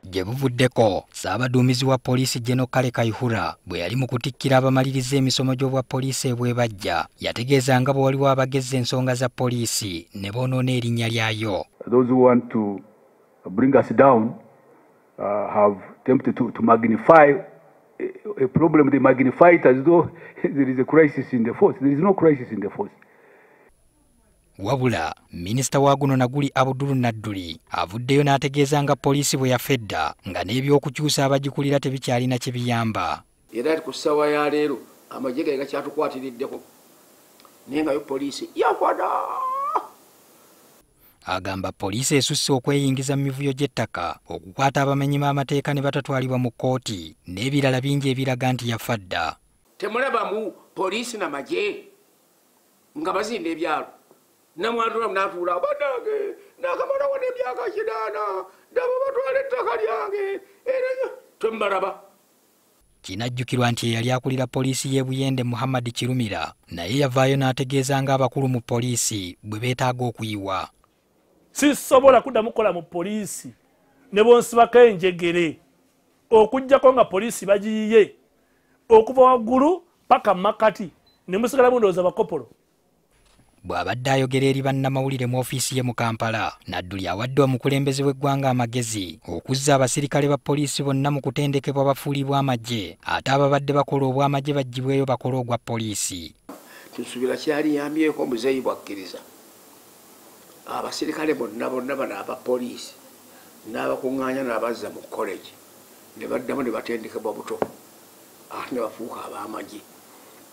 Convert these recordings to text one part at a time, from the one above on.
gye buvuddeko Ssaabaduumizi wa poliisi Gen. Kale Kayihura bwe yali mu kutikkira abamaliriza emisomo gy'obwa poliisi ebwe bajja yategeeza nga bwe waliwo abagezza ensonga za poliisi ne boonoona erinnya lyayo. Those who want to bring us down have attempted to magnify a problem. They magnify it as though there is a crisis in the force. There is no crisis in the force. Wabula, Minisita wa Gunonaguli Abdul Nadduli avuddeyo n'ategeeza nga poliisi bwe yafa edda nga n'ebyokukyusa abagikulira tebikyalina kye biyamba. Era ku ssaawa ya leero amagye ge gakyatukwatiriddeko naye nga yo poliisi yakwada. Agamba poliisi esusse okweyingiza mu mivuyo gy'ettaka okukwata abamenyi b'amateeka ne batatwalibwa mu kkooti n'ebirala bingi ebiraga nti yafa dda. Temulabamu poliisi n'amagye nga bazinda ebyalo namwatula munatuula abanange nakamalawo n'emyaka 8 ndaba batwala ettaka lyange era tembalaba. Kinajjukirwa nti yali akulira poliisi y'e Buyende Muhammad Kirumira naye yavaayo n'ategeeza nga abakulu mu poliisi bwe beetaaga okuyiwa. Sisobola kuddamu kukola mu poliisi ne bonsibako enjegere okuggyako nga poliisi bagiyiye okuva waggulu paka makati ne musigala mundowooza bakopolo. Bw'abadde ayogera eri bannamawulire mu ofiisi ye mu Kampala, Nadduli awadde omukulembeze w'eggwanga amagezi okuzza abasirikale ba poliisi bonna mu kutendekebwa bafuulibwa amagye ate ababadde bakola obwamagye baggyibweyo bakole ogwa poliisi. Tusuubira kyali yambyeko omuzeeyi bwakkiriza abasirikale bonna bano aba poliisi n'abakuŋŋaanya n'abazza mu college ne baddamu ne batendekebwa buto ate ne bafuuka ab'amagye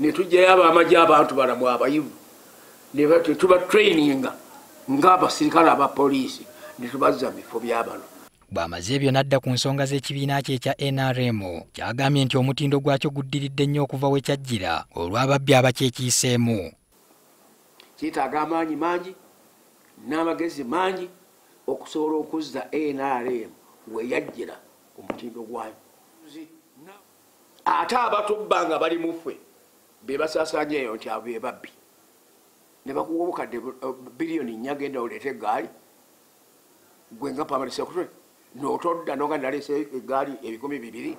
ne tujjayo ab'amagye abantu balamu abayivu ne tuba traininga ng'abasirikale aba poliisi ne tubazza mu bifo by'abano. Bw'amaze ebyo n'adda ku nsonga z'ekibiina kye ekya NRM kyagambye nti omutindo gwakyo guddiridde nnyo okuva we kyajjira olw'ababbi abakyekiiseemu. Kyetaaga amaanyi mangi n'amagezi mangi okusobola okuzza NRM we yajjira omutindo gwayo. Ate abatubba nga bali muffe be basaasaanyeeyo nti abo be babbi ne bakuwa obukadde biliyoni 4 genda oleete eggaali gwe nga pamali secretary n'otodda noga naleese eggaali 200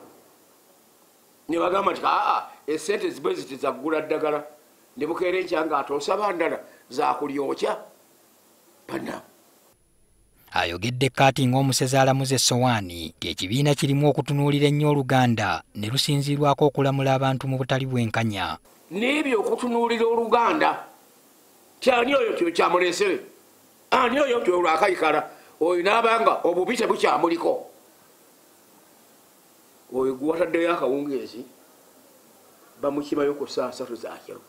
ne bagamba nti esente zibwe ziti zaggula ddagala ne bukeera enkyanga ate osaba ndala zakulyokya pana. Ayogedde Kati ng'omusezi alamuza essowaani ekibiina kirimu okutunuulira ennyo Oluganda ne lusinziirwako okulamula abantu mu butali bwenkanya. N'ebyo okutunuulira Oluganda kyani oyo kyo kyamuleesere ani oyo kyo lwakayikala oyo n'abanga obubi tebukyamuliko oyo guwataddeyo akawungeezi bamukimayo ku saa 3 zakiro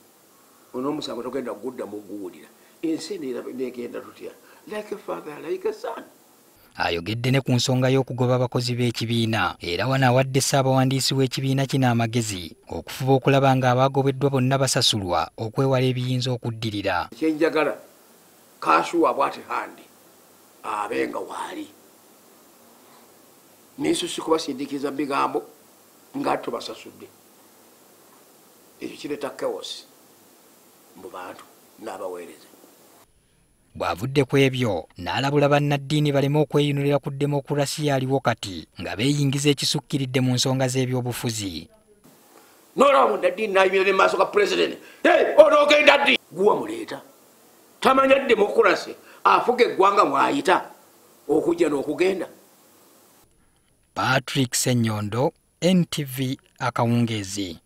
on'omusango togenda kugudda mu guwulira ensi negenda tutya like a father like a son. Ayogedde ne ku nsonga y'okugoba abakozi b'ekibiina era wano awadde Ssaabawandiisi w'ekibiina kino amagezi okufuba okulaba nga abaagobeddwa bonna basasulwa okwewala ebiyinza okuddirira. Kyenjagala kaasuwa bw'ati handi abenga waali n'ensusi kubasindikiza mu bigambo nga tubasasudde ekyo kireeta chaos mu bantu n'abaweereza. Bw'avudde ku ebyo n'alabula bannaddiini baleme okweyunulira ku demokulasiya aliwo kati nga beeyingiza ekisukkiridde mu nsonga z'ebyobufuzi. N'olaba munnaddiini n'ayimirira mu maaso ga pulezidenti onoogenda ddi guwa muleeta tamanya demokulasi afuga eggwanga mw'ayita okujja n'okugenda. Patrick Ssenyondo, NTV Akawungeezi.